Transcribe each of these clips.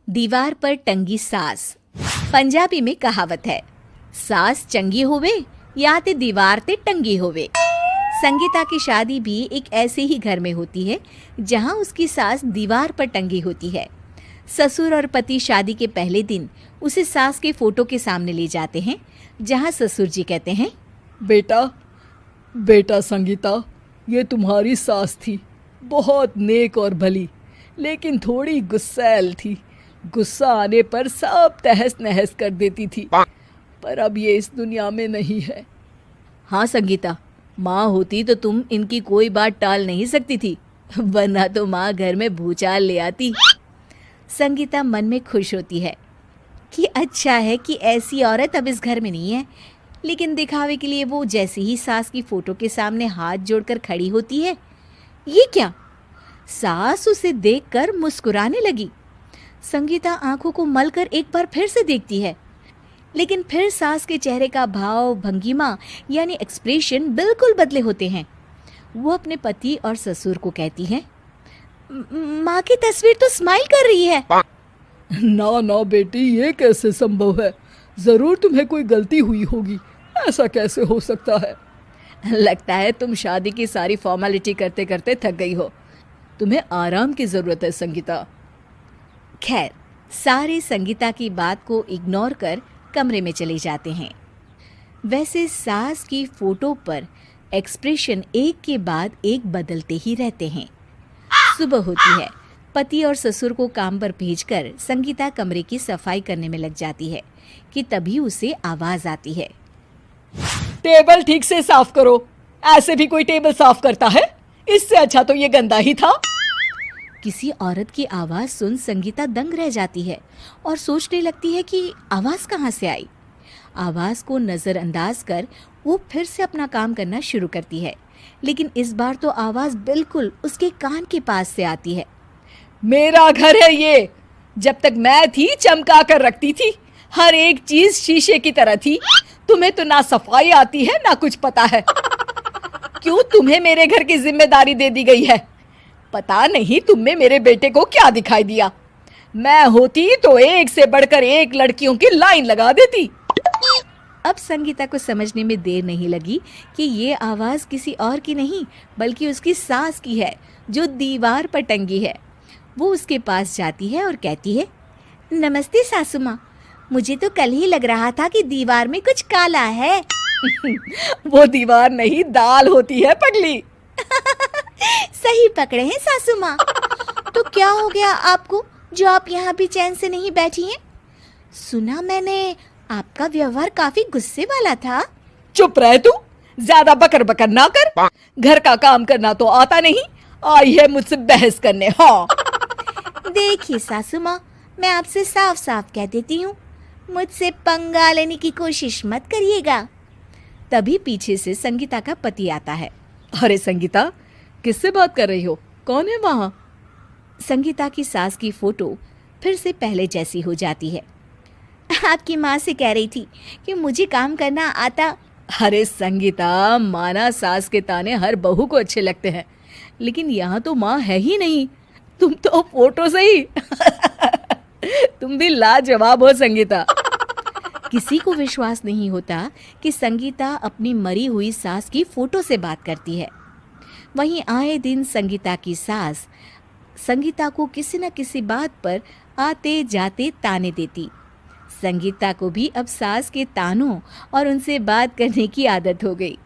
दीवार पर टंगी सास। पंजाबी में कहावत है, सास चंगी होवे या ते दीवार ते टंगी होवे। संगीता की शादी भी एक ऐसे ही घर में होती है जहां उसकी सास दीवार पर टंगी होती है। ससुर और पति शादी के पहले दिन उसे सास के फोटो के सामने ले जाते हैं, जहां ससुर जी कहते हैं, बेटा बेटा संगीता, ये तुम्हारी सास थी, बहुत नेक और भली, लेकिन थोड़ी गुस्सैल थी। गुस्सा आने पर सब तहस नहस कर देती थी, पर अब ये इस दुनिया में नहीं है। हाँ संगीता, माँ होती तो तुम इनकी कोई बात टाल नहीं सकती थी, वरना तो माँ घर में भूचाल ले आती। संगीता मन में खुश होती है कि अच्छा है कि ऐसी औरत अब इस घर में नहीं है, लेकिन दिखावे के लिए वो जैसे ही सास की फोटो के सामने हाथ जोड़कर खड़ी होती है, ये क्या? सास उसे देखकर मुस्कुराने लगी। संगीता आंखों को मलकर एक बार फिर से देखती है, लेकिन फिर सास के चेहरे का भाव, भंगिमा यानी एक्सप्रेशन बिल्कुल बदले होते हैं। वो अपने पति और ससुर को कहती है, माँ की तस्वीर तो स्माइल कर रही है। ना ना बेटी, ये कैसे संभव है? जरूर तुम्हें कोई गलती हुई होगी, ऐसा कैसे हो सकता है? लगता है तुम शादी की सारी फॉर्मेलिटी करते करते थक गई हो, तुम्हें आराम की जरूरत है संगीता। खैर, सारे संगीता की बात को इग्नोर कर कमरे में चले जाते हैं। वैसे सास की फोटो पर एक्सप्रेशन एक के बाद एक बदलते ही रहते हैं। सुबह होती है, पति और ससुर को काम पर भेजकर संगीता कमरे की सफाई करने में लग जाती है कि तभी उसे आवाज आती है, टेबल ठीक से साफ करो। ऐसे भी कोई टेबल साफ करता है? इससे अच्छा तो ये गंदा ही था। किसी औरत की आवाज सुन संगीता दंग रह जाती है और सोचने लगती है कि आवाज कहाँ से आई। आवाज को नजरअंदाज कर वो फिर से अपना काम करना शुरू करती है, लेकिन इस बार तो आवाज बिल्कुल उसके कान के पास से आती है। मेरा घर है ये। जब तक मैं थी चमका कर रखती थी, हर एक चीज शीशे की तरह थी। तुम्हें तो ना सफाई आती है ना कुछ पता है। क्यों तुम्हें मेरे घर की जिम्मेदारी दे दी गई है? पता नहीं तुम में मेरे बेटे को क्या दिखाई दिया। मैं होती तो एक से बढ़कर एक लड़कियों की लाइन लगा देती। अब संगीता को समझने में देर नहीं लगी कि ये आवाज किसी और की नहीं बल्कि उसकी सास की है, जो दीवार पर टंगी है। वो उसके पास जाती है और कहती है, नमस्ते सासू माँ, मुझे तो कल ही लग रहा था कि दीवार में कुछ काला है। वो दीवार नहीं, दाल होती है पगली। सही पकड़े हैं सासू माँ। तो क्या हो गया आपको जो आप यहाँ भी चैन से नहीं बैठी हैं? सुना मैंने आपका व्यवहार काफी गुस्से वाला था। चुप रह तू, ज्यादा बकर बकर ना कर। घर का काम करना तो आता नहीं, आई है मुझसे बहस करने। हाँ देखिए सासू माँ, मैं आपसे साफ साफ कह देती हूँ, मुझसे पंगा लेने की कोशिश मत करिएगा। तभी पीछे से संगीता का पति आता है। अरे संगीता, किससे बात कर रही हो? कौन है वहाँ? संगीता की सास की फोटो फिर से पहले जैसी हो जाती है। आपकी माँ से कह रही थी कि मुझे काम करना आता। अरे संगीता, माना सास के ताने हर बहू को अच्छे लगते हैं, लेकिन यहाँ तो माँ है ही नहीं, तुम तो फोटो से ही। तुम भी लाजवाब हो संगीता। किसी को विश्वास नहीं होता कि संगीता अपनी मरी हुई सास की फोटो से बात करती है। वहीं आए दिन संगीता की सास संगीता को किसी न किसी बात पर आते जाते ताने देती। संगीता को भी अब सास के तानों और उनसे बात करने की आदत हो गई।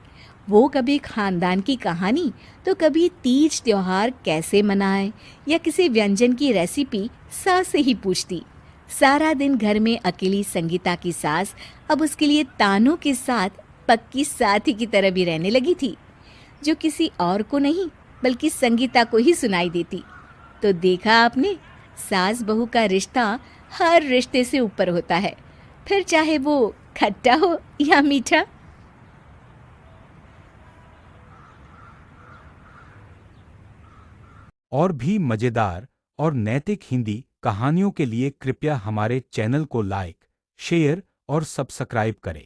वो कभी खानदान की कहानी तो कभी तीज त्योहार कैसे मनाए या किसी व्यंजन की रेसिपी सास से ही पूछती। सारा दिन घर में अकेली संगीता की सास अब उसके लिए तानों के साथ पक्की साथी की तरह भी रहने लगी थी, जो किसी और को नहीं बल्कि संगीता को ही सुनाई देती। तो देखा आपने, सास बहू का रिश्ता हर रिश्ते से ऊपर होता है, फिर चाहे वो खट्टा हो या मीठा। और भी मजेदार और नैतिक हिंदी कहानियों के लिए कृपया हमारे चैनल को लाइक, शेयर और सब्सक्राइब करें।